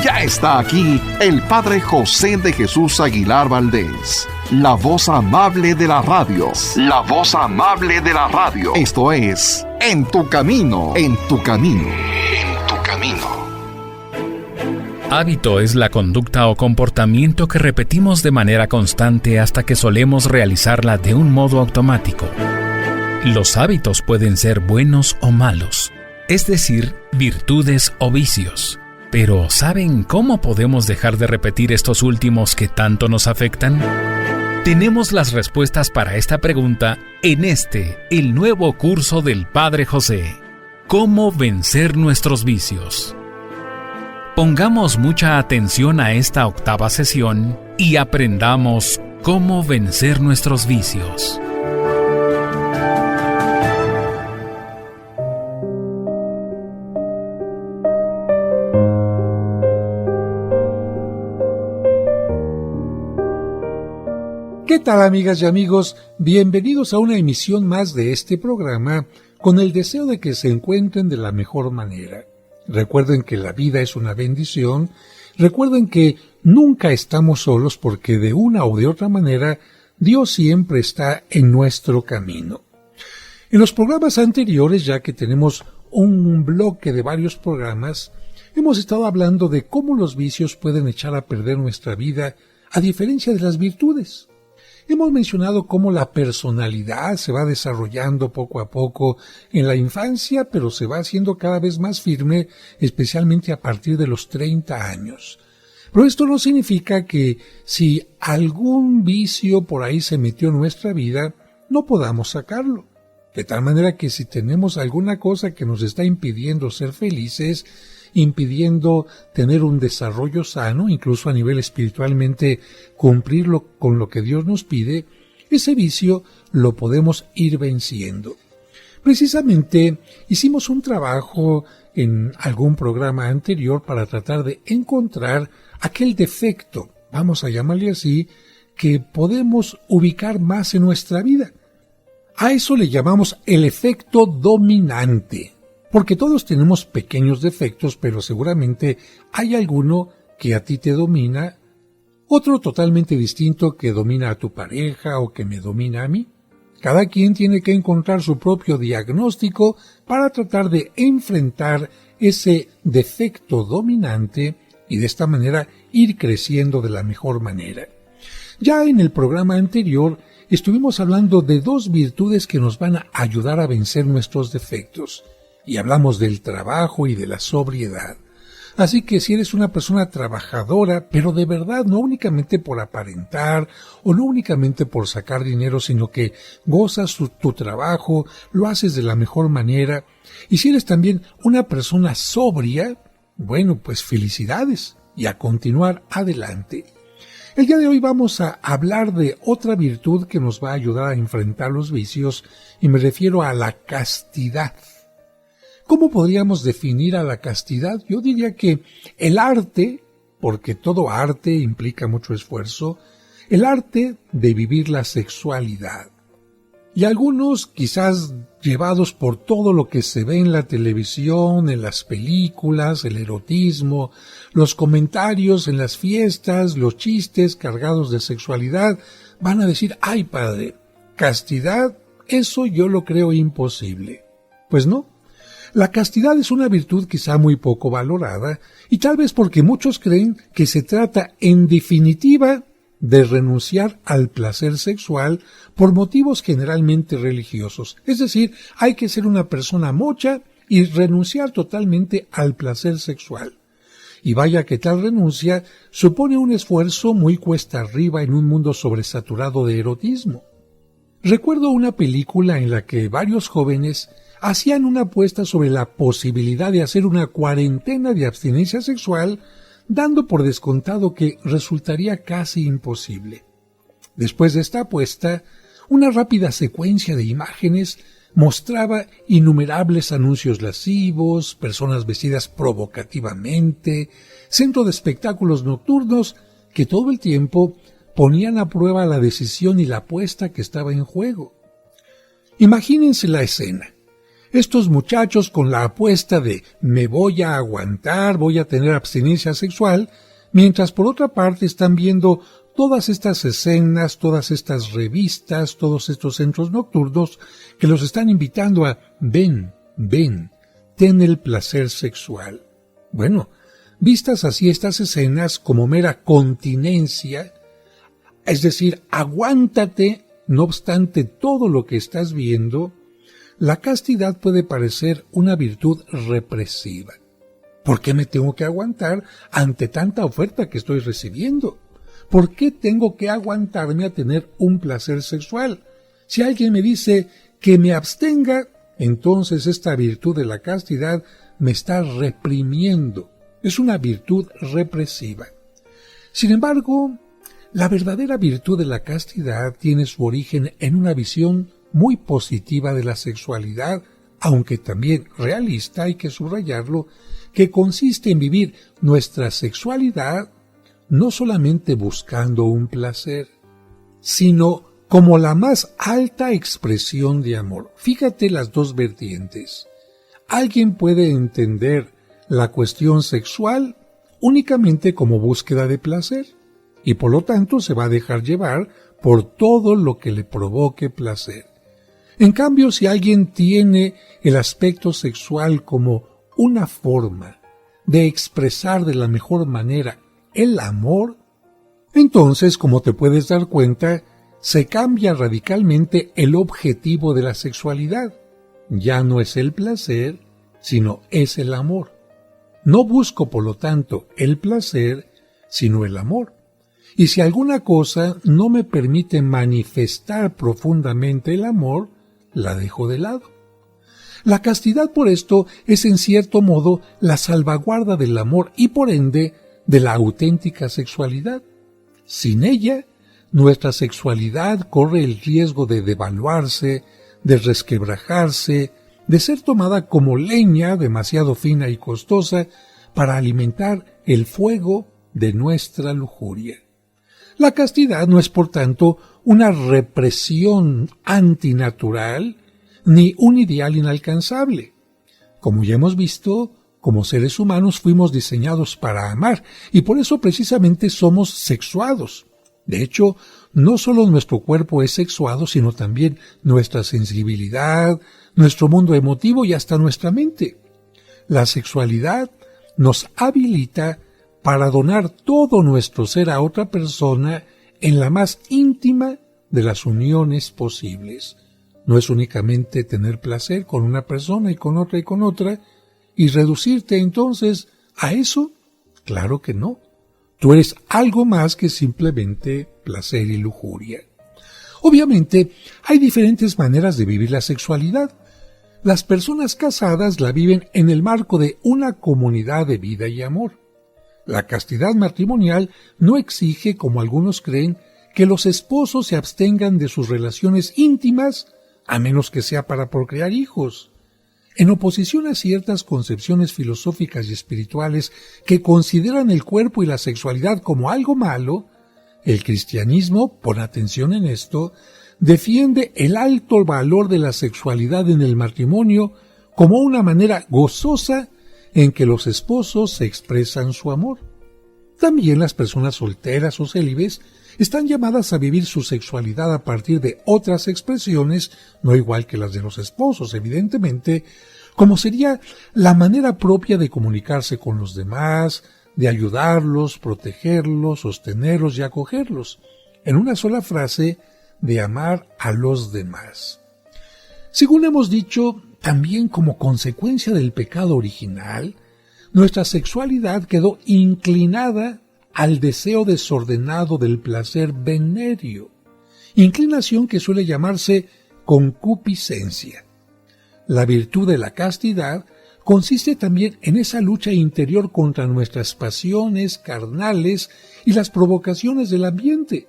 Ya está aquí el Padre José de Jesús Aguilar Valdés, la voz amable de la radio. La voz amable de la radio. Esto es En tu Camino, en tu Camino, en tu Camino. Hábito es la conducta o comportamiento que repetimos de manera constante hasta que solemos realizarla de un modo automático. Los hábitos pueden ser buenos o malos, es decir, virtudes o vicios. Pero ¿saben cómo podemos dejar de repetir estos últimos que tanto nos afectan? Tenemos las respuestas para esta pregunta en el nuevo curso del Padre José. ¿Cómo vencer nuestros vicios? Pongamos mucha atención a esta octava sesión y aprendamos cómo vencer nuestros vicios. ¿Qué tal, amigas y amigos? Bienvenidos a una emisión más de este programa con el deseo de que se encuentren de la mejor manera. Recuerden que la vida es una bendición, recuerden que nunca estamos solos porque de una o de otra manera Dios siempre está en nuestro camino. En los programas anteriores, ya que tenemos un bloque de varios programas, hemos estado hablando de cómo los vicios pueden echar a perder nuestra vida a diferencia de las virtudes. Hemos mencionado cómo la personalidad se va desarrollando poco a poco en la infancia, pero se va haciendo cada vez más firme, especialmente a partir de los 30 años. Pero esto no significa que si algún vicio por ahí se metió en nuestra vida, no podamos sacarlo. De tal manera que si tenemos alguna cosa que nos está impidiendo ser felices, impidiendo tener un desarrollo sano, incluso a nivel espiritualmente cumplirlo con lo que Dios nos pide, ese vicio lo podemos ir venciendo. Precisamente hicimos un trabajo en algún programa anterior para tratar de encontrar aquel defecto, vamos a llamarle así, que podemos ubicar más en nuestra vida. A eso le llamamos el efecto dominante. Porque todos tenemos pequeños defectos, pero seguramente hay alguno que a ti te domina, otro totalmente distinto que domina a tu pareja o que me domina a mí. Cada quien tiene que encontrar su propio diagnóstico para tratar de enfrentar ese defecto dominante y de esta manera ir creciendo de la mejor manera. Ya en el programa anterior estuvimos hablando de dos virtudes que nos van a ayudar a vencer nuestros defectos. Y hablamos del trabajo y de la sobriedad. Así que si eres una persona trabajadora, pero de verdad no únicamente por aparentar o no únicamente por sacar dinero, sino que gozas tu trabajo, lo haces de la mejor manera. Y si eres también una persona sobria, bueno, pues felicidades y a continuar adelante. El día de hoy vamos a hablar de otra virtud que nos va a ayudar a enfrentar los vicios y me refiero a la castidad. ¿Cómo podríamos definir a la castidad? Yo diría que el arte, porque todo arte implica mucho esfuerzo, el arte de vivir la sexualidad. Y algunos, quizás llevados por todo lo que se ve en la televisión, en las películas, el erotismo, los comentarios en las fiestas, los chistes cargados de sexualidad, van a decir, ¡ay, padre! Castidad, eso yo lo creo imposible. Pues no. La castidad es una virtud quizá muy poco valorada y tal vez porque muchos creen que se trata en definitiva de renunciar al placer sexual por motivos generalmente religiosos. Es decir, hay que ser una persona mocha y renunciar totalmente al placer sexual. Y vaya que tal renuncia supone un esfuerzo muy cuesta arriba en un mundo sobresaturado de erotismo. Recuerdo una película en la que varios jóvenes hacían una apuesta sobre la posibilidad de hacer una cuarentena de abstinencia sexual, dando por descontado que resultaría casi imposible. Después de esta apuesta, una rápida secuencia de imágenes mostraba innumerables anuncios lascivos, personas vestidas provocativamente, centro de espectáculos nocturnos que todo el tiempo ponían a prueba la decisión y la apuesta que estaba en juego. Imagínense la escena. estos muchachos con la apuesta de me voy a aguantar, voy a tener abstinencia sexual, mientras por otra parte están viendo todas estas escenas, todas estas revistas, todos estos centros nocturnos que los están invitando a ven, ten el placer sexual. Bueno, vistas así estas escenas como mera continencia, es decir, aguántate, no obstante todo lo que estás viendo, la castidad puede parecer una virtud represiva. ¿Por qué me tengo que aguantar ante tanta oferta que estoy recibiendo? ¿Por qué tengo que aguantarme a tener un placer sexual? Si alguien me dice que me abstenga, entonces esta virtud de la castidad me está reprimiendo. Es una virtud represiva. Sin embargo, la verdadera virtud de la castidad tiene su origen en una visión muy positiva de la sexualidad, aunque también realista, hay que subrayarlo, que consiste en vivir nuestra sexualidad no solamente buscando un placer, sino como la más alta expresión de amor. Fíjate las dos vertientes. Alguien puede entender la cuestión sexual únicamente como búsqueda de placer, y por lo tanto se va a dejar llevar por todo lo que le provoque placer. En cambio, si alguien tiene el aspecto sexual como una forma de expresar de la mejor manera el amor, entonces, como te puedes dar cuenta, se cambia radicalmente el objetivo de la sexualidad. Ya no es el placer, sino es el amor. No busco, por lo tanto, el placer, sino el amor. Y si alguna cosa no me permite manifestar profundamente el amor, la dejo de lado. La castidad, por esto, es en cierto modo la salvaguarda del amor y, por ende, de la auténtica sexualidad. Sin ella, nuestra sexualidad corre el riesgo de devaluarse, de resquebrajarse, de ser tomada como leña demasiado fina y costosa para alimentar el fuego de nuestra lujuria. La castidad no es, por tanto, una represión antinatural ni un ideal inalcanzable. Como ya hemos visto, como seres humanos fuimos diseñados para amar y por eso precisamente somos sexuados. De hecho, no solo nuestro cuerpo es sexuado, sino también nuestra sensibilidad, nuestro mundo emotivo y hasta nuestra mente. La sexualidad nos habilita para donar todo nuestro ser a otra persona en la más íntima de las uniones posibles. No es únicamente tener placer con una persona y con otra, y reducirte entonces a eso. Claro que no. Tú eres algo más que simplemente placer y lujuria. Obviamente, hay diferentes maneras de vivir la sexualidad. Las personas casadas la viven en el marco de una comunidad de vida y amor. La castidad matrimonial no exige, como algunos creen, que los esposos se abstengan de sus relaciones íntimas, a menos que sea para procrear hijos. En oposición a ciertas concepciones filosóficas y espirituales que consideran el cuerpo y la sexualidad como algo malo, el cristianismo, pon atención en esto, defiende el alto valor de la sexualidad en el matrimonio como una manera gozosa en que los esposos se expresan su amor. También las personas solteras o célibes están llamadas a vivir su sexualidad a partir de otras expresiones, no igual que las de los esposos, evidentemente, como sería la manera propia de comunicarse con los demás, de ayudarlos, protegerlos, sostenerlos y acogerlos. En una sola frase, de amar a los demás. Según hemos dicho, también como consecuencia del pecado original, nuestra sexualidad quedó inclinada al deseo desordenado del placer venéreo, inclinación que suele llamarse concupiscencia. La virtud de la castidad consiste también en esa lucha interior contra nuestras pasiones carnales y las provocaciones del ambiente.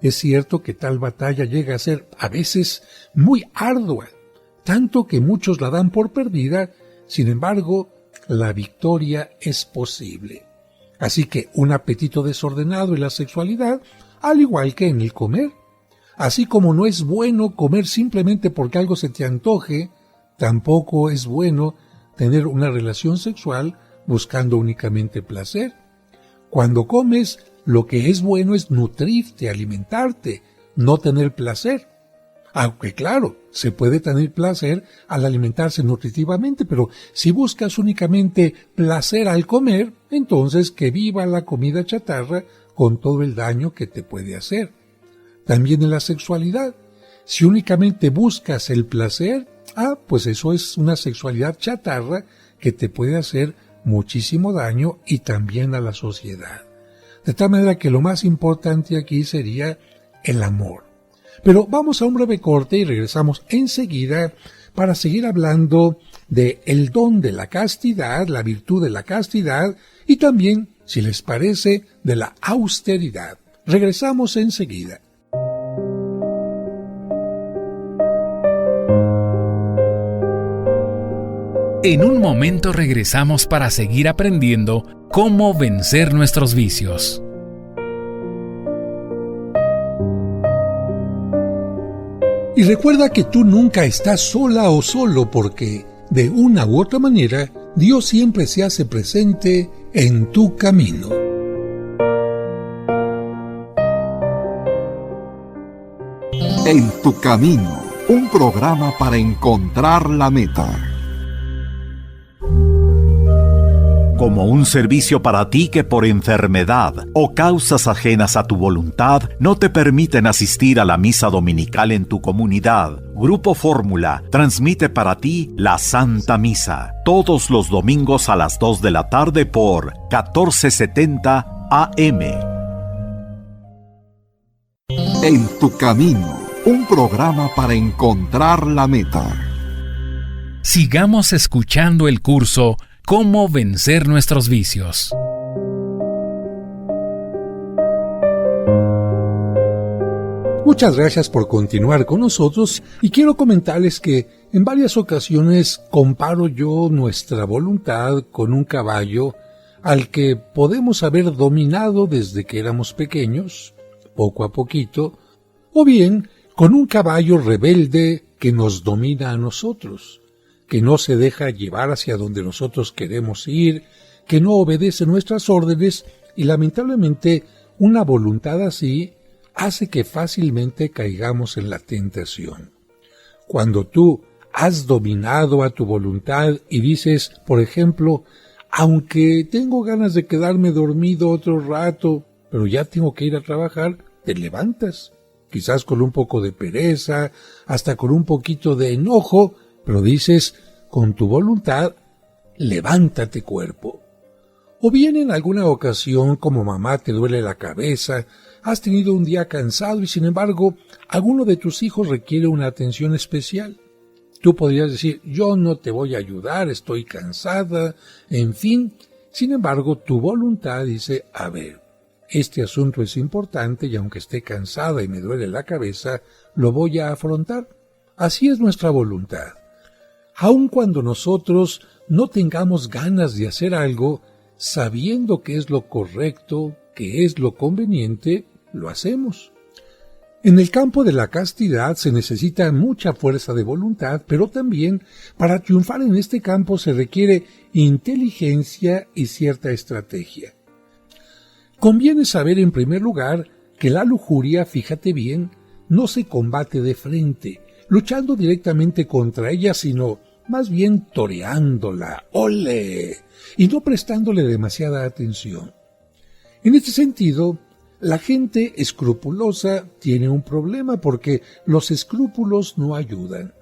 Es cierto que tal batalla llega a ser a veces muy ardua, tanto que muchos la dan por perdida. Sin embargo, la victoria es posible. Así que un apetito desordenado en la sexualidad, al igual que en el comer. Así como no es bueno comer simplemente porque algo se te antoje, Tampoco es bueno tener una relación sexual buscando únicamente placer. Cuando comes, lo que es bueno es nutrirte, alimentarte, no tener placer. Aunque claro, se puede tener placer al alimentarse nutritivamente, pero si buscas únicamente placer al comer, entonces que viva la comida chatarra con todo el daño que te puede hacer. También en la sexualidad, si únicamente buscas el placer, pues eso es una sexualidad chatarra que te puede hacer muchísimo daño y también a la sociedad. De tal manera que lo más importante aquí sería el amor. Pero vamos a un breve corte y regresamos enseguida para seguir hablando de el don de la castidad, la virtud de la castidad y también, si les parece, de la austeridad. Regresamos enseguida. En un momento regresamos para seguir aprendiendo cómo vencer nuestros vicios. Y recuerda que tú nunca estás sola o solo porque, de una u otra manera, Dios siempre se hace presente en tu camino. En tu camino, un programa para encontrar la meta. Como un servicio para ti que por enfermedad o causas ajenas a tu voluntad no te permiten asistir a la misa dominical en tu comunidad, Grupo Fórmula transmite para ti la Santa Misa todos los domingos a las 2 de la tarde por 1470 AM. En tu camino, un programa para encontrar la meta. Sigamos escuchando el curso ¿Cómo vencer nuestros vicios? Muchas gracias por continuar con nosotros y quiero comentarles que en varias ocasiones comparo yo nuestra voluntad con un caballo al que podemos haber dominado desde que éramos pequeños, poco a poquito, o bien con un caballo rebelde que nos domina a nosotros, que no se deja llevar hacia donde nosotros queremos ir, que no obedece nuestras órdenes y lamentablemente una voluntad así hace que fácilmente caigamos en la tentación. Cuando tú has dominado a tu voluntad y dices, por ejemplo, aunque tengo ganas de quedarme dormido otro rato, pero ya tengo que ir a trabajar, te levantas, quizás con un poco de pereza, hasta con un poquito de enojo, pero dices, con tu voluntad, levántate cuerpo. O bien en alguna ocasión, como mamá, te duele la cabeza, has tenido un día cansado y sin embargo, alguno de tus hijos requiere una atención especial. Tú podrías decir, yo no te voy a ayudar, estoy cansada, en fin. Sin embargo, tu voluntad dice, a ver, este asunto es importante y aunque esté cansada y me duele la cabeza, lo voy a afrontar. Así es nuestra voluntad. Aun cuando nosotros no tengamos ganas de hacer algo, sabiendo que es lo correcto, que es lo conveniente, lo hacemos. En el campo de la castidad se necesita mucha fuerza de voluntad, pero también para triunfar en este campo se requiere inteligencia y cierta estrategia. Conviene saber en primer lugar que la lujuria, fíjate bien, no se combate de frente, luchando directamente contra ella, sino más bien toreándola, ¡ole!, y no prestándole demasiada atención. En este sentido, la gente escrupulosa tiene un problema porque los escrúpulos no ayudan.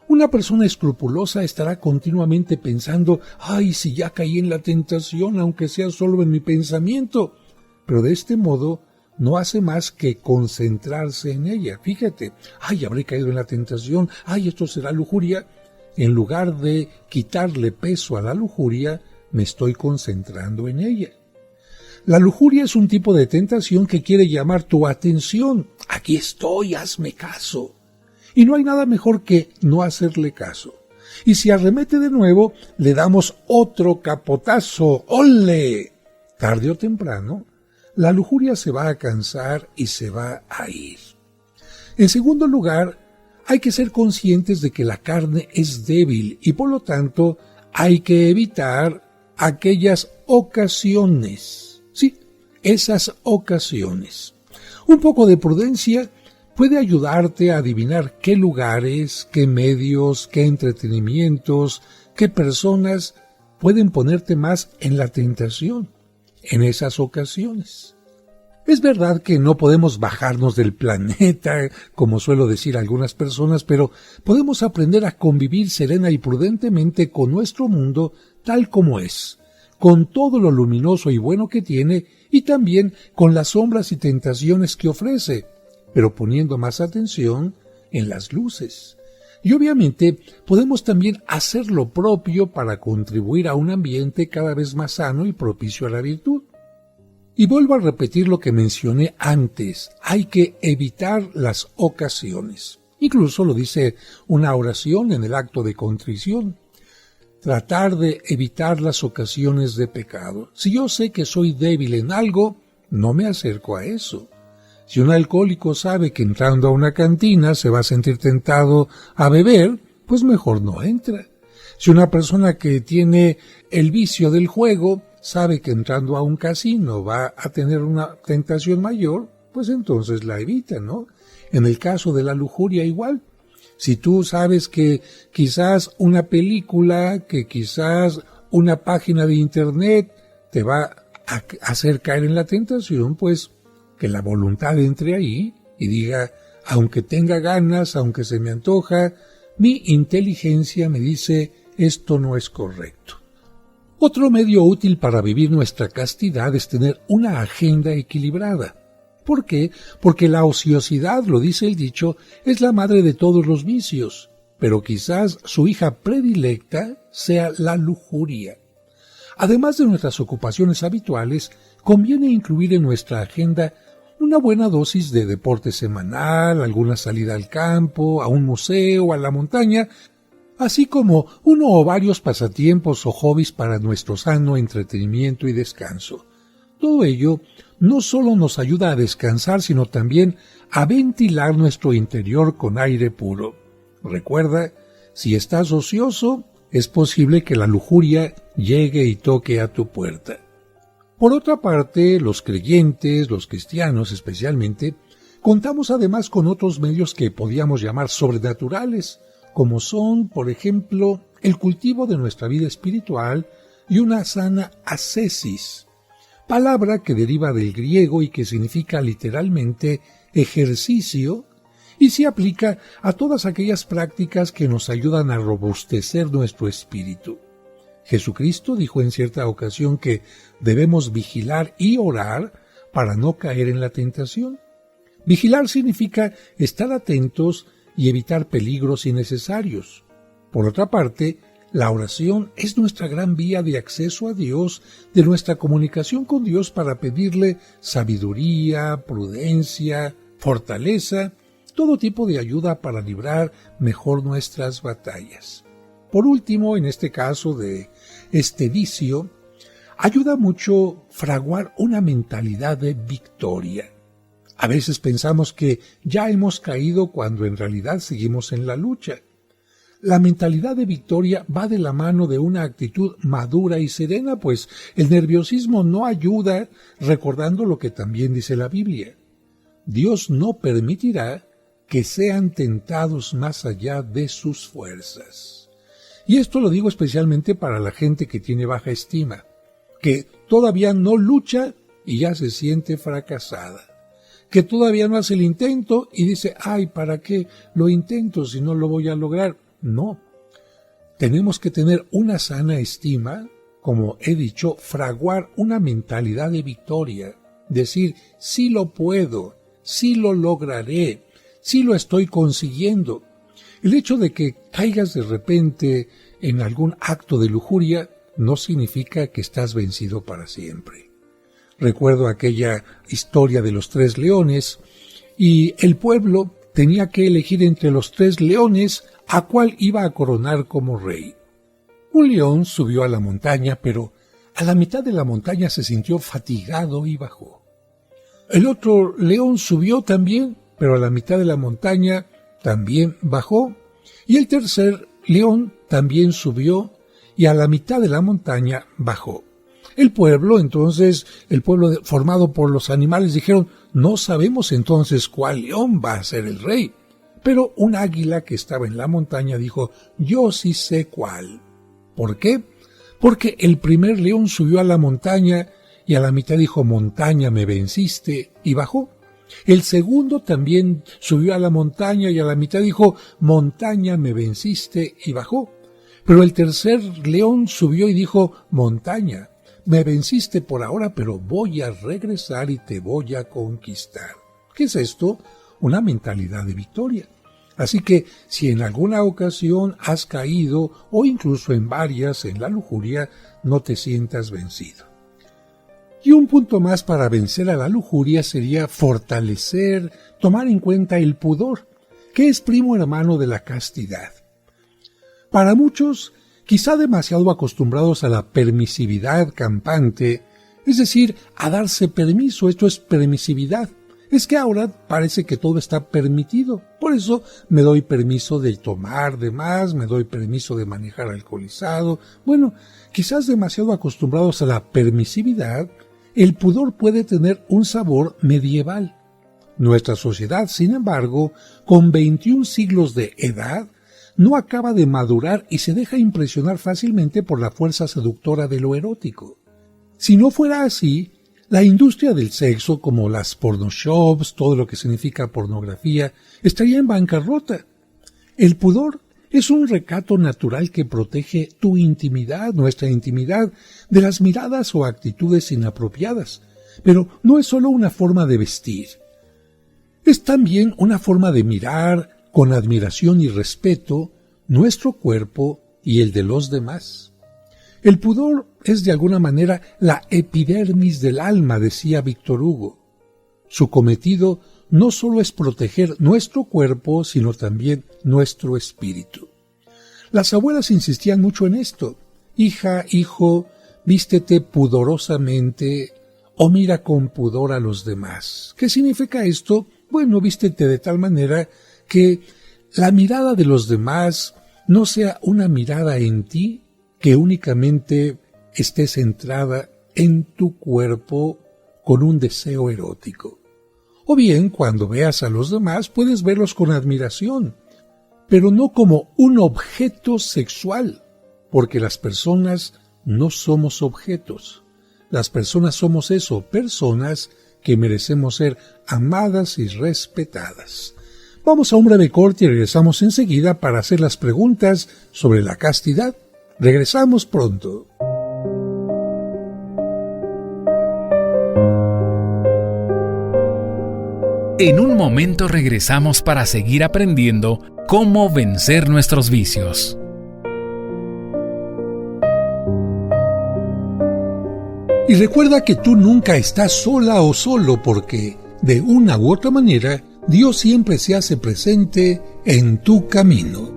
Una persona escrupulosa estará continuamente pensando, ¡ay, si ya caí en la tentación, aunque sea solo en mi pensamiento! Pero de este modo no hace más que concentrarse en ella. Fíjate, ¡ay, habré caído en la tentación! ¡Ay, esto será lujuria! En lugar de quitarle peso a la lujuria, me estoy concentrando en ella. La lujuria es un tipo de tentación que quiere llamar tu atención. Aquí estoy, hazme caso. Y no hay nada mejor que no hacerle caso. Y si arremete de nuevo, le damos otro capotazo. ¡Ole! Tarde o temprano, la lujuria se va a cansar y se va a ir. En segundo lugar, hay que ser conscientes de que la carne es débil y por lo tanto hay que evitar aquellas ocasiones. Sí, esas ocasiones. Un poco de prudencia puede ayudarte a adivinar qué lugares, qué medios, qué entretenimientos, qué personas pueden ponerte más en la tentación en esas ocasiones. Es verdad que no podemos bajarnos del planeta, como suelo decir algunas personas, pero podemos aprender a convivir serena y prudentemente con nuestro mundo tal como es, con todo lo luminoso y bueno que tiene y también con las sombras y tentaciones que ofrece, pero poniendo más atención en las luces. Y obviamente podemos también hacer lo propio para contribuir a un ambiente cada vez más sano y propicio a la virtud. Y vuelvo a repetir lo que mencioné antes, hay que evitar las ocasiones. Incluso lo dice una oración en el acto de contrición. Tratar de evitar las ocasiones de pecado. Si yo sé que soy débil en algo, no me acerco a eso. Si un alcohólico sabe que entrando a una cantina se va a sentir tentado a beber, pues mejor no entra. Si una persona que tiene el vicio del juego sabe que entrando a un casino va a tener una tentación mayor, pues entonces la evita, ¿no? En el caso de la lujuria igual. Si tú sabes que quizás una película, que quizás una página de internet te va a hacer caer en la tentación, pues que la voluntad entre ahí y diga, aunque tenga ganas, aunque se me antoja, mi inteligencia me dice, esto no es correcto. Otro medio útil para vivir nuestra castidad es tener una agenda equilibrada. ¿Por qué? Porque la ociosidad, lo dice el dicho, es la madre de todos los vicios, pero quizás su hija predilecta sea la lujuria. Además de nuestras ocupaciones habituales, conviene incluir en nuestra agenda una buena dosis de deporte semanal, alguna salida al campo, a un museo, a la montaña, así como uno o varios pasatiempos o hobbies para nuestro sano entretenimiento y descanso. Todo ello no solo nos ayuda a descansar, sino también a ventilar nuestro interior con aire puro. Recuerda, si estás ocioso, es posible que la lujuria llegue y toque a tu puerta. Por otra parte, los creyentes, los cristianos especialmente, contamos además con otros medios que podríamos llamar sobrenaturales, como son, por ejemplo, el cultivo de nuestra vida espiritual y una sana ascesis, palabra que deriva del griego y que significa literalmente ejercicio y se aplica a todas aquellas prácticas que nos ayudan a robustecer nuestro espíritu. Jesucristo dijo en cierta ocasión que debemos vigilar y orar para no caer en la tentación. Vigilar significa estar atentos y evitar peligros innecesarios. Por otra parte, la oración es nuestra gran vía de acceso a Dios, de nuestra comunicación con Dios para pedirle sabiduría, prudencia, fortaleza, todo tipo de ayuda para librar mejor nuestras batallas. Por último, en este caso de este vicio, ayuda mucho fraguar una mentalidad de victoria. A veces pensamos que ya hemos caído cuando en realidad seguimos en la lucha. La mentalidad de victoria va de la mano de una actitud madura y serena, pues el nerviosismo no ayuda, recordando lo que también dice la Biblia. Dios no permitirá que sean tentados más allá de sus fuerzas. Y esto lo digo especialmente para la gente que tiene baja estima, que todavía no lucha y ya se siente fracasada, que todavía no hace el intento y dice, ay, ¿para qué lo intento si no lo voy a lograr? No. Tenemos que tener una sana estima, como he dicho, fraguar una mentalidad de victoria, decir, sí lo puedo, sí lo lograré, sí lo estoy consiguiendo. El hecho de que caigas de repente en algún acto de lujuria no significa que estás vencido para siempre. Recuerdo aquella historia de los 3 leones y el pueblo tenía que elegir entre los 3 leones a cuál iba a coronar como rey. Un león subió a la montaña, pero a la mitad de la montaña se sintió fatigado y bajó. El otro león subió también, pero a la mitad de la montaña también bajó, y el tercer león también subió, y a la mitad de la montaña bajó. El pueblo formado por los animales dijeron, no sabemos entonces cuál león va a ser el rey. Pero un águila que estaba en la montaña dijo, yo sí sé cuál. ¿Por qué? Porque el primer león subió a la montaña y a la mitad dijo, montaña me venciste, y bajó. El segundo también subió a la montaña y a la mitad dijo, montaña me venciste, y bajó. Pero el tercer león subió y dijo, montaña, me venciste por ahora, pero voy a regresar y te voy a conquistar. ¿Qué es esto? Una mentalidad de victoria. Así que si en alguna ocasión has caído, o incluso en varias, en la lujuria, no te sientas vencido. Y un punto más para vencer a la lujuria sería fortalecer, tomar en cuenta el pudor, que es primo hermano de la castidad. Para muchos, quizá demasiado acostumbrados a la permisividad campante, es decir, a darse permiso, esto es permisividad. Es que ahora parece que todo está permitido, por eso me doy permiso de tomar de más, me doy permiso de manejar alcoholizado. Bueno, quizás demasiado acostumbrados a la permisividad, el pudor puede tener un sabor medieval. Nuestra sociedad, sin embargo, con 21 siglos de edad, no acaba de madurar y se deja impresionar fácilmente por la fuerza seductora de lo erótico. Si no fuera así, la industria del sexo, como las pornoshops, todo lo que significa pornografía, estaría en bancarrota. El pudor es un recato natural que protege tu intimidad, nuestra intimidad, de las miradas o actitudes inapropiadas. Pero no es solo una forma de vestir. Es también una forma de mirar con admiración y respeto nuestro cuerpo y el de los demás. El pudor es de alguna manera la epidermis del alma, decía Víctor Hugo. Su cometido no solo es proteger nuestro cuerpo, sino también nuestro espíritu. Las abuelas insistían mucho en esto. Hija, hijo, vístete pudorosamente o mira con pudor a los demás. ¿Qué significa esto? Bueno, vístete de tal manera que la mirada de los demás no sea una mirada en ti, que únicamente esté centrada en tu cuerpo con un deseo erótico. O bien, cuando veas a los demás, puedes verlos con admiración, pero no como un objeto sexual, porque las personas no somos objetos. Las personas somos eso, personas que merecemos ser amadas y respetadas. Vamos a un breve corte y regresamos enseguida para hacer las preguntas sobre la castidad. Regresamos pronto. En un momento regresamos para seguir aprendiendo cómo vencer nuestros vicios. Y recuerda que tú nunca estás sola o solo porque, de una u otra manera, Dios siempre se hace presente en tu camino.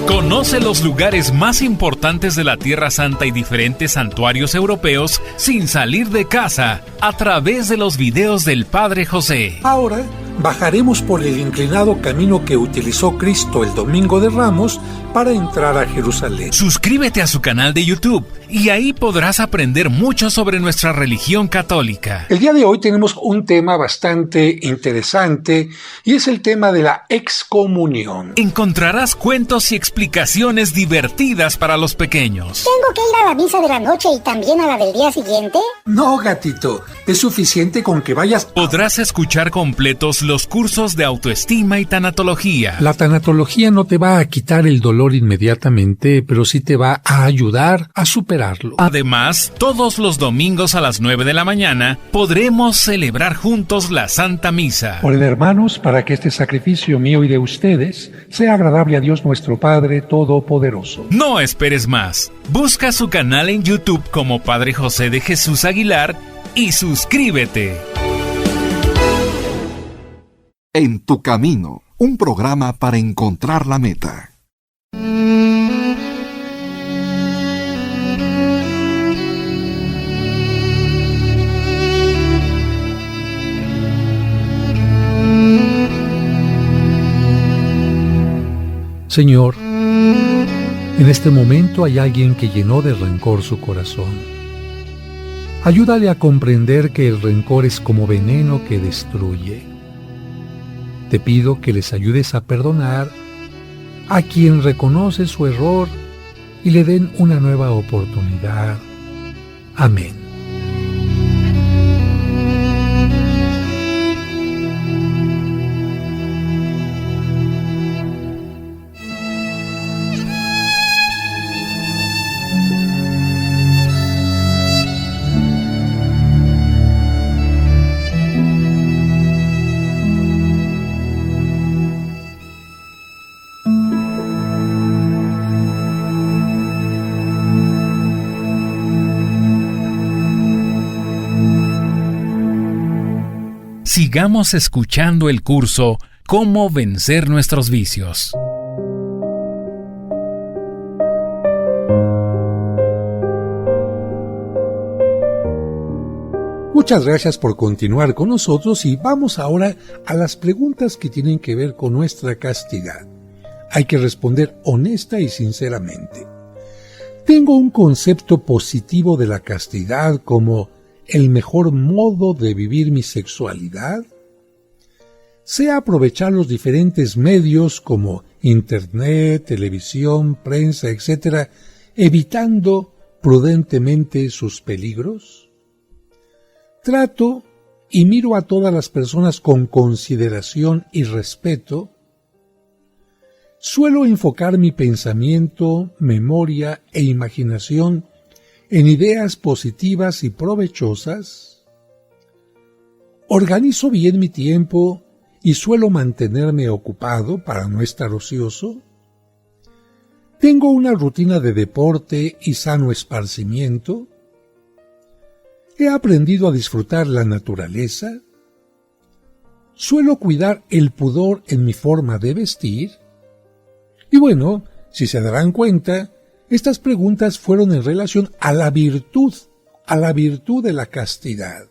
Conoce los lugares más importantes de la Tierra Santa y diferentes santuarios europeos sin salir de casa a través de los videos del Padre José. Ahora bajaremos por el inclinado camino que utilizó Cristo el Domingo de Ramos para entrar a Jerusalén. Suscríbete a su canal de YouTube y ahí podrás aprender mucho sobre nuestra religión católica. El día de hoy tenemos un tema bastante interesante y es el tema de la excomunión. Encontrarás cuentos y explicaciones divertidas para los pequeños. ¿Tengo que ir a la misa de la noche y también a la del día siguiente? No, gatito, es suficiente con que vayas. Podrás escuchar completos los cursos de autoestima y tanatología. La tanatología no te va a quitar el dolor inmediatamente, pero sí te va a ayudar a superarlo. Además, todos los domingos a las 9 de la mañana podremos celebrar juntos la Santa Misa. Oren, hermanos, para que este sacrificio mío y de ustedes sea agradable a Dios nuestro Padre Todopoderoso. No esperes más. Busca su canal en YouTube como Padre José de Jesús Aguilar y suscríbete. En tu camino, un programa para encontrar la meta. Señor, en este momento hay alguien que llenó de rencor su corazón. Ayúdale a comprender que el rencor es como veneno que destruye. Te pido que les ayudes a perdonar a quien reconoce su error y le den una nueva oportunidad. Amén. Sigamos escuchando el curso Cómo vencer nuestros vicios. Muchas gracias por continuar con nosotros y vamos ahora a las preguntas que tienen que ver con nuestra castidad. Hay que responder honesta y sinceramente. ¿Tengo un concepto positivo de la castidad como el mejor modo de vivir mi sexualidad? ¿Sé aprovechar los diferentes medios como internet, televisión, prensa, etc., evitando prudentemente sus peligros? ¿Trato y miro a todas las personas con consideración y respeto? ¿Suelo enfocar mi pensamiento, memoria e imaginación en ideas positivas y provechosas? ¿Organizo bien mi tiempo y suelo mantenerme ocupado para no estar ocioso? ¿Tengo una rutina de deporte y sano esparcimiento? ¿He aprendido a disfrutar la naturaleza? ¿Suelo cuidar el pudor en mi forma de vestir? Y bueno, si se darán cuenta, estas preguntas fueron en relación a la virtud de la castidad,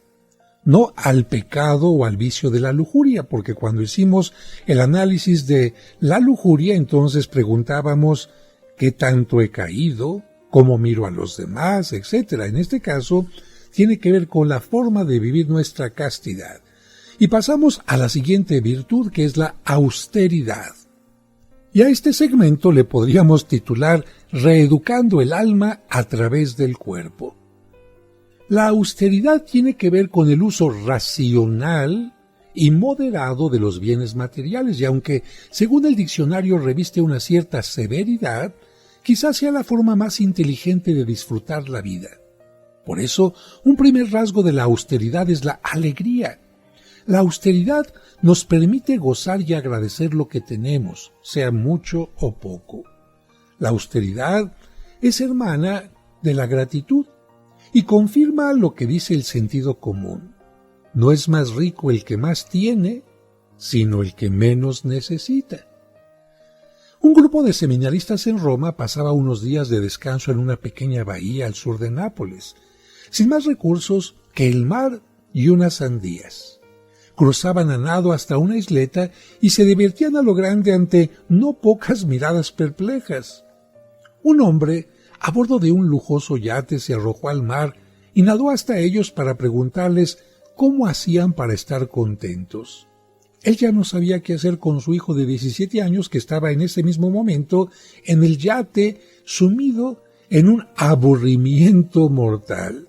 no al pecado o al vicio de la lujuria, porque cuando hicimos el análisis de la lujuria, entonces preguntábamos qué tanto he caído, cómo miro a los demás, etc. En este caso, tiene que ver con la forma de vivir nuestra castidad. Y pasamos a la siguiente virtud, que es la austeridad. Y a este segmento le podríamos titular Reeducando el alma a través del cuerpo. La austeridad tiene que ver con el uso racional y moderado de los bienes materiales, y aunque, según el diccionario, reviste una cierta severidad, quizás sea la forma más inteligente de disfrutar la vida. Por eso, un primer rasgo de la austeridad es la alegría. La austeridad nos permite gozar y agradecer lo que tenemos, sea mucho o poco. La austeridad es hermana de la gratitud y confirma lo que dice el sentido común. No es más rico el que más tiene, sino el que menos necesita. Un grupo de seminaristas en Roma pasaba unos días de descanso en una pequeña bahía al sur de Nápoles, sin más recursos que el mar y unas sandías. Cruzaban a nado hasta una isleta y se divertían a lo grande ante no pocas miradas perplejas. Un hombre, a bordo de un lujoso yate, se arrojó al mar y nadó hasta ellos para preguntarles cómo hacían para estar contentos. Él ya no sabía qué hacer con su hijo de 17 años que estaba en ese mismo momento en el yate sumido en un aburrimiento mortal.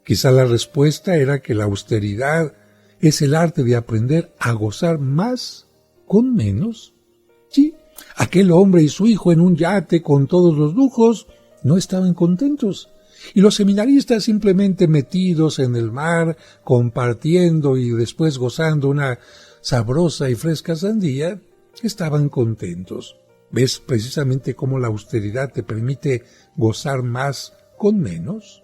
Quizá la respuesta era que la austeridad es el arte de aprender a gozar más con menos. Sí, aquel hombre y su hijo en un yate con todos los lujos no estaban contentos, y los seminaristas simplemente metidos en el mar, compartiendo y después gozando una sabrosa y fresca sandía, estaban contentos. ¿Ves precisamente cómo la austeridad te permite gozar más con menos?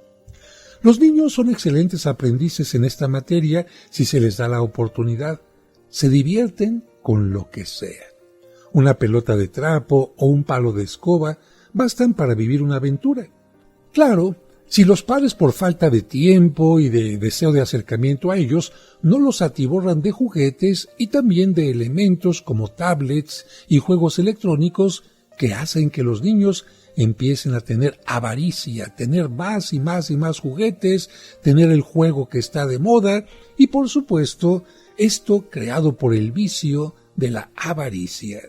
Los niños son excelentes aprendices en esta materia si se les da la oportunidad. Se divierten con lo que sea. Una pelota de trapo o un palo de escoba bastan para vivir una aventura. Claro, si los padres por falta de tiempo y de deseo de acercamiento a ellos no los atiborran de juguetes y también de elementos como tablets y juegos electrónicos que hacen que los niños empiecen a tener avaricia, tener más y más y más juguetes, tener el juego que está de moda y, por supuesto, esto creado por el vicio de la avaricia.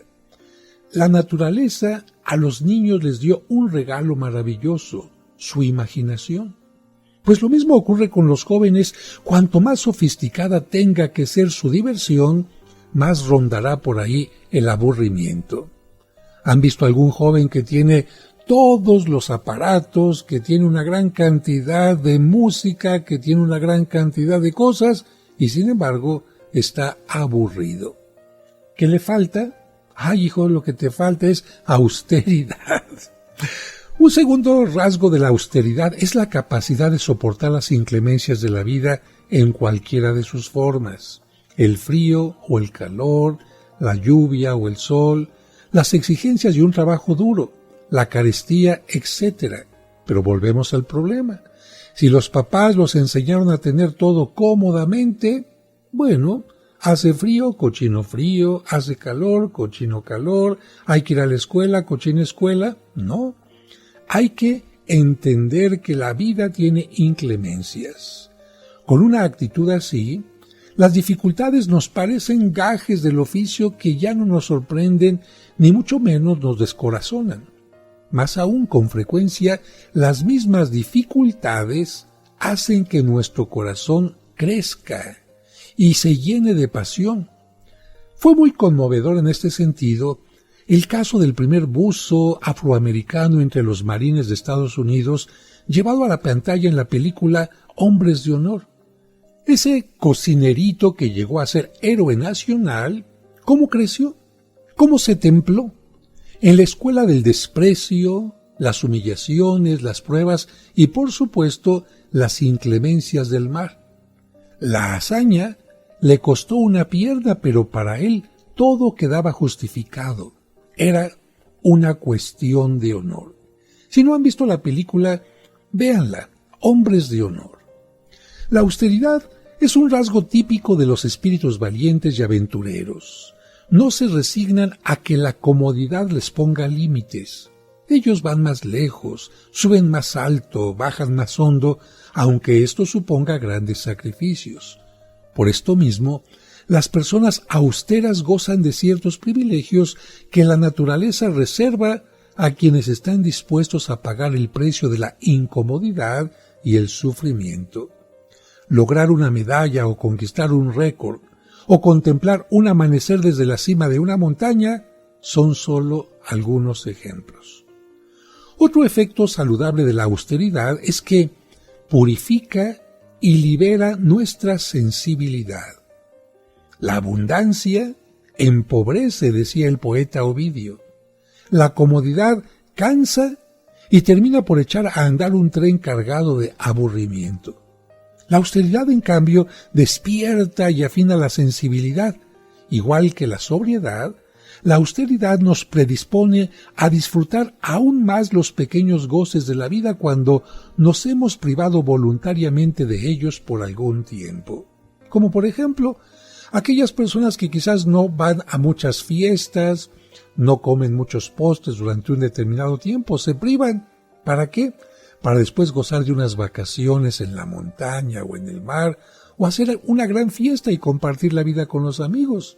La naturaleza a los niños les dio un regalo maravilloso, su imaginación. Pues lo mismo ocurre con los jóvenes. Cuanto más sofisticada tenga que ser su diversión, más rondará por ahí el aburrimiento. ¿Han visto algún joven que tiene todos los aparatos, que tiene una gran cantidad de música, que tiene una gran cantidad de cosas y sin embargo está aburrido? ¿Qué le falta? Ay, hijo, lo que te falta es austeridad. Un segundo rasgo de la austeridad es la capacidad de soportar las inclemencias de la vida en cualquiera de sus formas. El frío o el calor, la lluvia o el sol, las exigencias de un trabajo duro, la carestía, etc. Pero volvemos al problema. Si los papás los enseñaron a tener todo cómodamente, bueno, hace frío, cochino, hace calor, cochino calor, hay que ir a la escuela, cochina escuela. No, hay que entender que la vida tiene inclemencias. Con una actitud así, las dificultades nos parecen gajes del oficio que ya no nos sorprenden ni mucho menos nos descorazonan. Más aún, con frecuencia, las mismas dificultades hacen que nuestro corazón crezca y se llene de pasión. Fue muy conmovedor en este sentido el caso del primer buzo afroamericano entre los marines de Estados Unidos, llevado a la pantalla en la película Hombres de Honor. Ese cocinerito que llegó a ser héroe nacional, ¿cómo creció? ¿Cómo se templó? En la escuela del desprecio, las humillaciones, las pruebas y, por supuesto, las inclemencias del mar. La hazaña le costó una pierna, pero para él todo quedaba justificado. Era una cuestión de honor. Si no han visto la película, véanla, Hombres de Honor. La austeridad es un rasgo típico de los espíritus valientes y aventureros. No se resignan a que la comodidad les ponga límites. Ellos van más lejos, suben más alto, bajan más hondo, aunque esto suponga grandes sacrificios. Por esto mismo, las personas austeras gozan de ciertos privilegios que la naturaleza reserva a quienes están dispuestos a pagar el precio de la incomodidad y el sufrimiento. Lograr una medalla o conquistar un récord o contemplar un amanecer desde la cima de una montaña son solo algunos ejemplos. Otro efecto saludable de la austeridad es que purifica y libera nuestra sensibilidad. La abundancia empobrece, decía el poeta Ovidio. La comodidad cansa y termina por echar a andar un tren cargado de aburrimiento. La austeridad, en cambio, despierta y afina la sensibilidad. Igual que la sobriedad, la austeridad nos predispone a disfrutar aún más los pequeños goces de la vida cuando nos hemos privado voluntariamente de ellos por algún tiempo. Como por ejemplo, aquellas personas que quizás no van a muchas fiestas, no comen muchos postres durante un determinado tiempo, se privan. ¿Para qué? Para después gozar de unas vacaciones en la montaña o en el mar, o hacer una gran fiesta y compartir la vida con los amigos.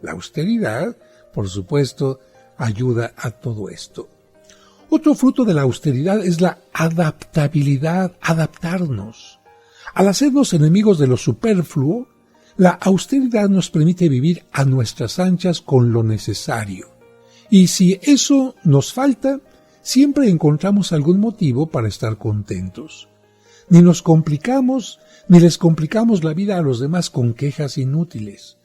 La austeridad, por supuesto, ayuda a todo esto. Otro fruto de la austeridad es la adaptabilidad, adaptarnos. Al hacernos enemigos de lo superfluo, la austeridad nos permite vivir a nuestras anchas con lo necesario. Y si eso nos falta, siempre encontramos algún motivo para estar contentos. Ni nos complicamos, ni les complicamos la vida a los demás con quejas inútiles.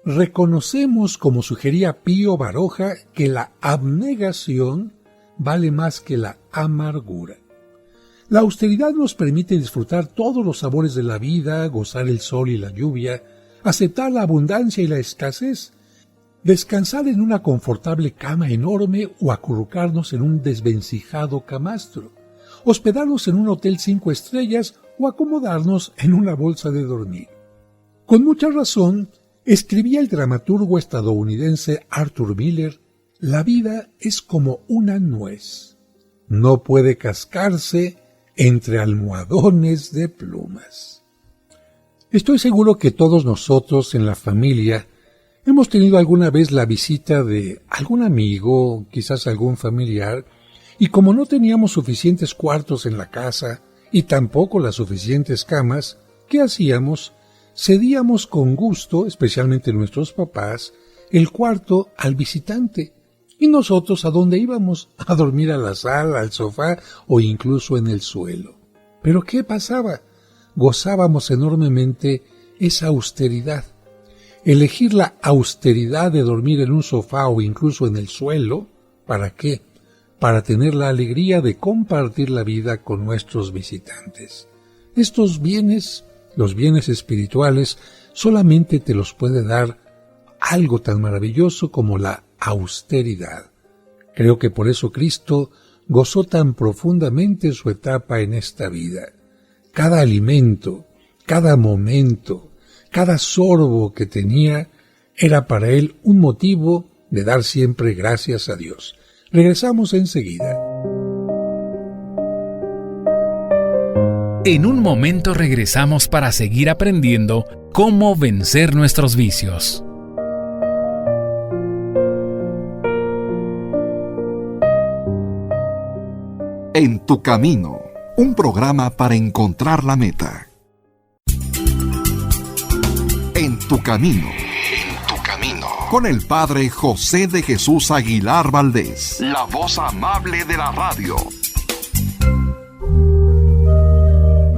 Reconocemos, como sugería Pío Baroja, que la abnegación vale más que la amargura. La austeridad nos permite disfrutar todos los sabores de la vida, gozar el sol y la lluvia, aceptar la abundancia y la escasez, descansar en una confortable cama enorme o acurrucarnos en un desvencijado camastro, hospedarnos en un hotel 5 estrellas o acomodarnos en una bolsa de dormir. Con mucha razón, escribía el dramaturgo estadounidense Arthur Miller, La vida es como una nuez. No puede cascarse entre almohadones de plumas. Estoy seguro que todos nosotros en la familia hemos tenido alguna vez la visita de algún amigo, quizás algún familiar, y como no teníamos suficientes cuartos en la casa y tampoco las suficientes camas, ¿qué hacíamos? Cedíamos con gusto, especialmente nuestros papás, el cuarto al visitante. ¿Y nosotros a dónde íbamos? A dormir a la sala, al sofá o incluso en el suelo. ¿Pero qué pasaba? Gozábamos enormemente esa austeridad. Elegir la austeridad de dormir en un sofá o incluso en el suelo, ¿para qué? Para tener la alegría de compartir la vida con nuestros visitantes. Estos bienes, los bienes espirituales, solamente te los puede dar algo tan maravilloso como la austeridad. Creo que por eso Cristo gozó tan profundamente su etapa en esta vida. Cada alimento, cada momento, cada sorbo que tenía era para él un motivo de dar siempre gracias a Dios. Regresamos enseguida. En un momento regresamos para seguir aprendiendo cómo vencer nuestros vicios. En tu camino, un programa para encontrar la meta. En tu camino. Con el Padre José de Jesús Aguilar Valdés, la voz amable de la radio.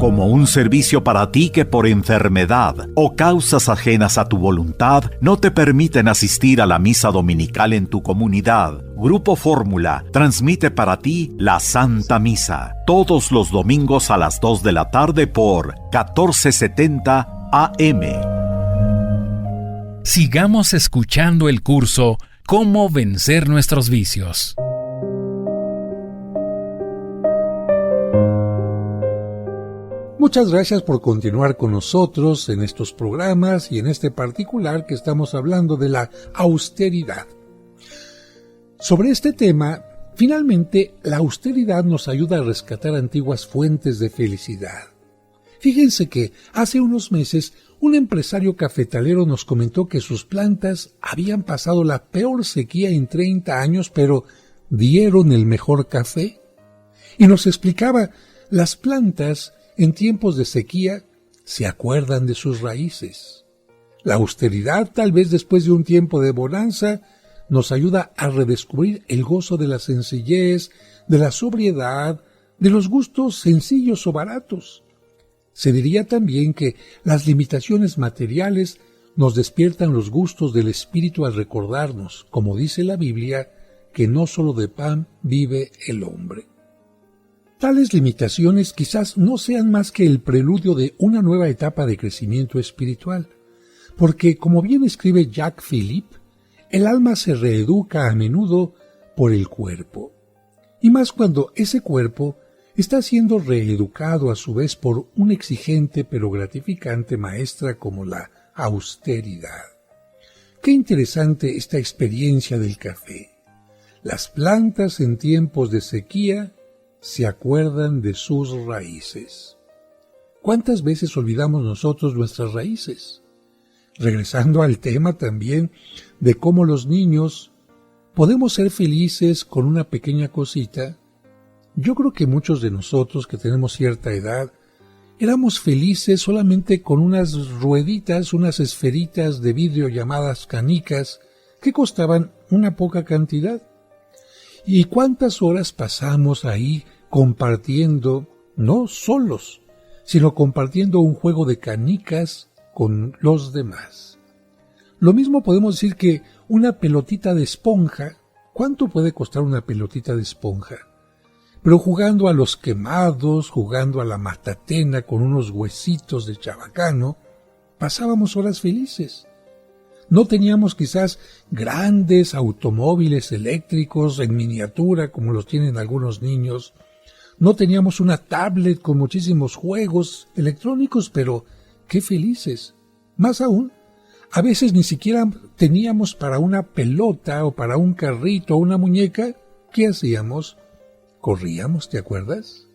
Como un servicio para ti que por enfermedad o causas ajenas a tu voluntad no te permiten asistir a la misa dominical en tu comunidad, Grupo Fórmula transmite para ti la Santa Misa todos los domingos a las 2 de la tarde por 1470 AM. Sigamos escuchando el curso Cómo vencer nuestros vicios. Muchas gracias por continuar con nosotros en estos programas y en este particular que estamos hablando de la austeridad. Sobre este tema, finalmente, la austeridad nos ayuda a rescatar antiguas fuentes de felicidad. Fíjense que hace unos meses un empresario cafetalero nos comentó que sus plantas habían pasado la peor sequía en 30 años, pero dieron el mejor café. Y nos explicaba, las plantas en tiempos de sequía se acuerdan de sus raíces. La austeridad, tal vez después de un tiempo de bonanza, nos ayuda a redescubrir el gozo de la sencillez, de la sobriedad, de los gustos sencillos o baratos. Se diría también que las limitaciones materiales nos despiertan los gustos del espíritu al recordarnos, como dice la Biblia, que no solo de pan vive el hombre. Tales limitaciones quizás no sean más que el preludio de una nueva etapa de crecimiento espiritual, porque, como bien escribe Jacques Philippe, el alma se reeduca a menudo por el cuerpo, y más cuando ese cuerpo está siendo reeducado a su vez por una exigente pero gratificante maestra como la austeridad. Qué interesante esta experiencia del café. Las plantas en tiempos de sequía se acuerdan de sus raíces. ¿Cuántas veces olvidamos nosotros nuestras raíces? Regresando al tema también de cómo los niños podemos ser felices con una pequeña cosita, yo creo que muchos de nosotros que tenemos cierta edad éramos felices solamente con unas rueditas, unas esferitas de vidrio llamadas canicas que costaban una poca cantidad. ¿Y cuántas horas pasamos ahí compartiendo, no solos, sino compartiendo un juego de canicas con los demás? Lo mismo podemos decir que una pelotita de esponja, ¿cuánto puede costar una pelotita de esponja? Pero jugando a los quemados, jugando a la matatena con unos huesitos de chabacano, pasábamos horas felices. No teníamos quizás grandes automóviles eléctricos en miniatura como los tienen algunos niños. No teníamos una tablet con muchísimos juegos electrónicos, pero qué felices. Más aún, A veces ni siquiera teníamos para una pelota o para un carrito o una muñeca. ¿Qué hacíamos? Corríamos, ¿te acuerdas?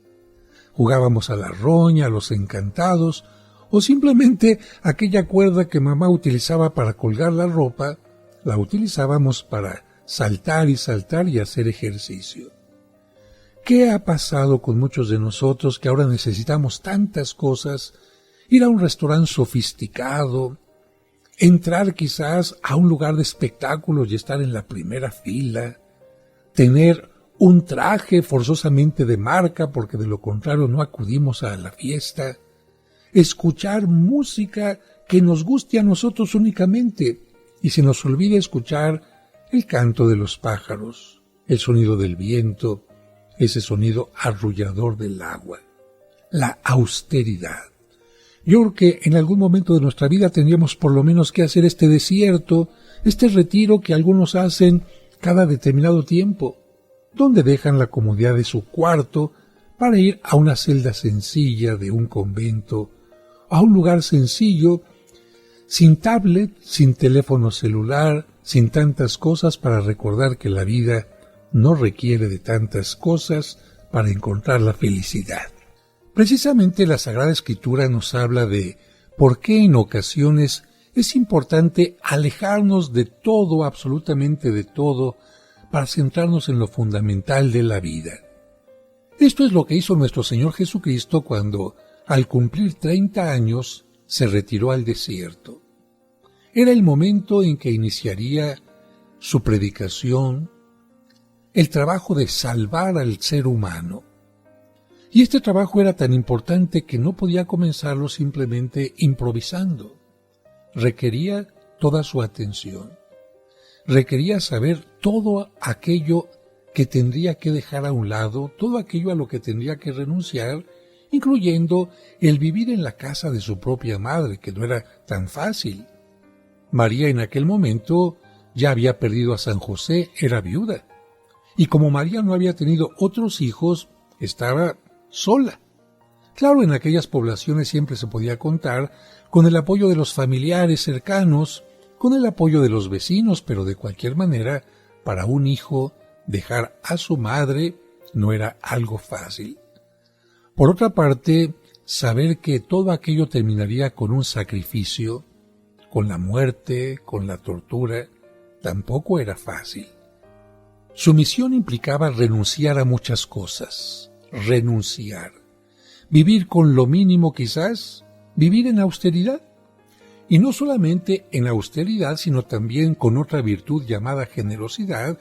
Jugábamos a la roña, a los encantados, o simplemente aquella cuerda que mamá utilizaba para colgar la ropa, la utilizábamos para saltar y hacer ejercicio. ¿Qué ha pasado con muchos de nosotros que ahora necesitamos tantas cosas? Ir a un restaurante sofisticado, entrar quizás a un lugar de espectáculos y estar en la primera fila, tener un traje forzosamente de marca porque de lo contrario no acudimos a la fiesta, escuchar música que nos guste a nosotros únicamente y se nos olvida escuchar el canto de los pájaros, el sonido del viento, ese sonido arrullador del agua, la austeridad. Yo creo que en algún momento de nuestra vida tendríamos por lo menos que hacer este desierto, este retiro que algunos hacen cada determinado tiempo, donde dejan la comodidad de su cuarto para ir a una celda sencilla de un convento, a un lugar sencillo, sin tablet, sin teléfono celular, sin tantas cosas para recordar que la vida no requiere de tantas cosas para encontrar la felicidad. Precisamente la Sagrada Escritura nos habla de por qué en ocasiones es importante alejarnos de todo, absolutamente de todo, para centrarnos en lo fundamental de la vida. Esto es lo que hizo nuestro Señor Jesucristo cuando, al cumplir 30 años, se retiró al desierto. Era el momento en que iniciaría su predicación, el trabajo de salvar al ser humano. Y este trabajo era tan importante que no podía comenzarlo simplemente improvisando. Requería toda su atención. Requería saber todo aquello que tendría que dejar a un lado, todo aquello a lo que tendría que renunciar, incluyendo el vivir en la casa de su propia madre, que no era tan fácil. María en aquel momento ya había perdido a San José, era viuda. Y como María no había tenido otros hijos, estaba sola. Claro, en aquellas poblaciones siempre se podía contar con el apoyo de los familiares cercanos, con el apoyo de los vecinos, pero de cualquier manera, para un hijo, dejar a su madre no era algo fácil. Por otra parte, saber que todo aquello terminaría con un sacrificio, con la muerte, con la tortura, tampoco era fácil. Su misión implicaba renunciar a muchas cosas, renunciar, vivir con lo mínimo quizás, vivir en austeridad. Y no solamente en austeridad, sino también con otra virtud llamada generosidad,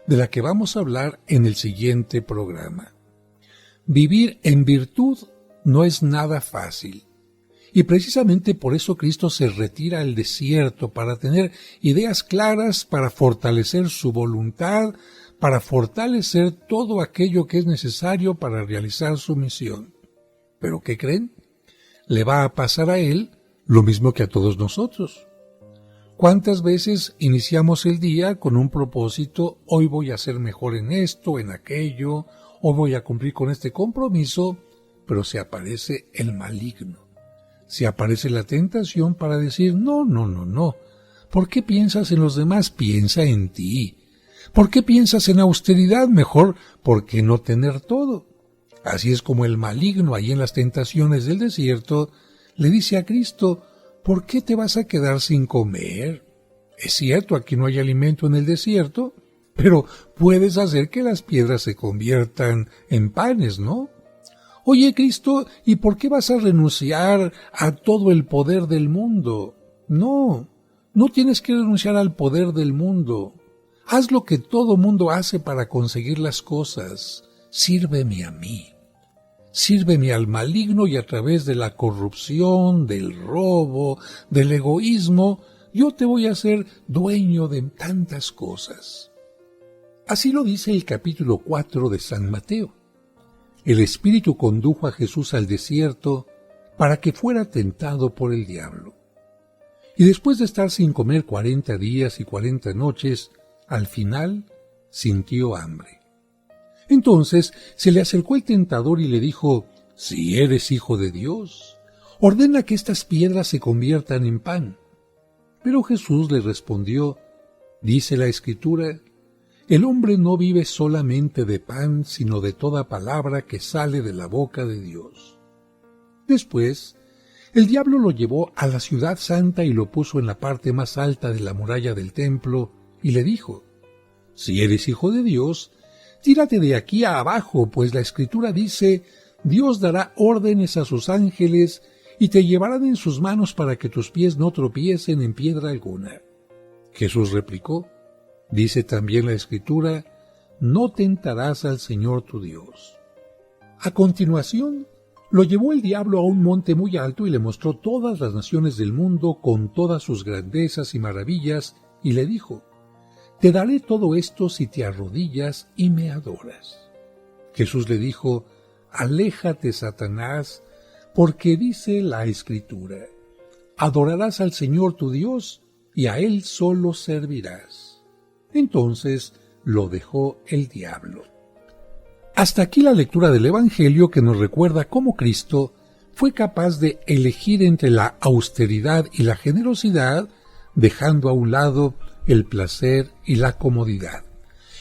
de la que vamos a hablar en el siguiente programa. Vivir en virtud no es nada fácil. Y precisamente por eso Cristo se retira al desierto, para tener ideas claras, para fortalecer su voluntad, para fortalecer todo aquello que es necesario para realizar su misión. ¿Pero qué creen? Le va a pasar a él lo mismo que a todos nosotros. ¿Cuántas veces iniciamos el día con un propósito? Hoy voy a ser mejor en esto, en aquello, hoy voy a cumplir con este compromiso, pero se aparece el maligno. Se aparece la tentación para decir, no. ¿Por qué piensas en los demás? Piensa en ti. ¿Por qué piensas en austeridad? Mejor, ¿por qué no tener todo? Así es como el maligno, ahí en las tentaciones del desierto, le dice a Cristo, ¿por qué te vas a quedar sin comer? Es cierto, aquí no hay alimento en el desierto, pero puedes hacer que las piedras se conviertan en panes, ¿no? Oye, Cristo, ¿y por qué vas a renunciar a todo el poder del mundo? No tienes que renunciar al poder del mundo. Haz lo que todo mundo hace para conseguir las cosas. Sírveme a mí. Sírveme al maligno y a través de la corrupción, del robo, del egoísmo, yo te voy a hacer dueño de tantas cosas. Así lo dice el capítulo 4 de San Mateo. El Espíritu condujo a Jesús al desierto para que fuera tentado por el diablo. Y después de estar sin comer 40 días y 40 noches, al final sintió hambre. Entonces se le acercó el tentador y le dijo, si eres hijo de Dios, ordena que estas piedras se conviertan en pan. Pero Jesús le respondió: dice la Escritura, el hombre no vive solamente de pan, sino de toda palabra que sale de la boca de Dios. Después, el diablo lo llevó a la ciudad santa y lo puso en la parte más alta de la muralla del templo, y le dijo: si eres hijo de Dios, tírate de aquí a abajo, pues la Escritura dice: Dios dará órdenes a sus ángeles y te llevarán en sus manos para que tus pies no tropiecen en piedra alguna. Jesús replicó: dice también la Escritura: no tentarás al Señor tu Dios. A continuación, lo llevó el diablo a un monte muy alto y le mostró todas las naciones del mundo con todas sus grandezas y maravillas, y le dijo: te daré todo esto si te arrodillas y me adoras. Jesús le dijo: aléjate, Satanás, porque dice la Escritura: adorarás al Señor tu Dios y a Él solo servirás. Entonces lo dejó el diablo. Hasta aquí la lectura del Evangelio, que nos recuerda cómo Cristo fue capaz de elegir entre la austeridad y la generosidad, dejando a un lado el placer y la comodidad.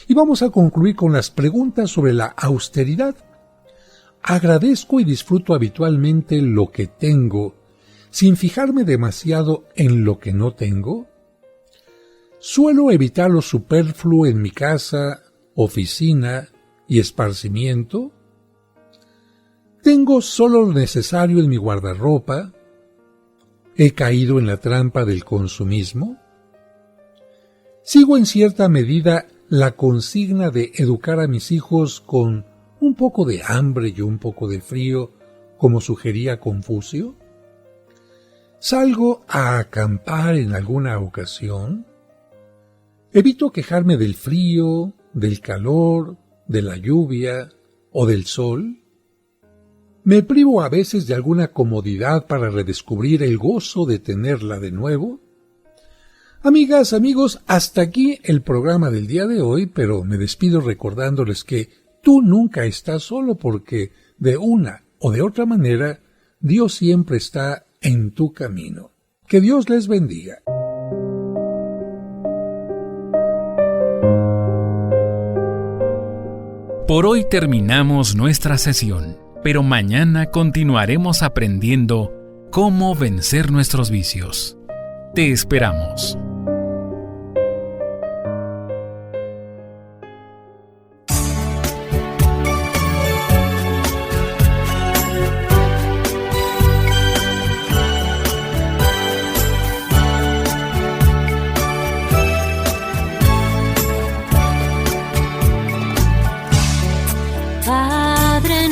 Y vamos a concluir con las preguntas sobre la austeridad. ¿Agradezco y disfruto habitualmente lo que tengo, sin fijarme demasiado en lo que no tengo? ¿Suelo evitar lo superfluo en mi casa, oficina y esparcimiento? ¿Tengo solo lo necesario en mi guardarropa? ¿He caído en la trampa del consumismo? ¿Sigo en cierta medida la consigna de educar a mis hijos con un poco de hambre y un poco de frío, como sugería Confucio? ¿Salgo a acampar en alguna ocasión? ¿Evito quejarme del frío, del calor, de la lluvia o del sol? ¿Me privo a veces de alguna comodidad para redescubrir el gozo de tenerla de nuevo? Amigas, amigos, hasta aquí el programa del día de hoy, pero me despido recordándoles que tú nunca estás solo, porque de una o de otra manera Dios siempre está en tu camino. Que Dios les bendiga. Por hoy terminamos nuestra sesión, pero mañana continuaremos aprendiendo cómo vencer nuestros vicios. Te esperamos. Padre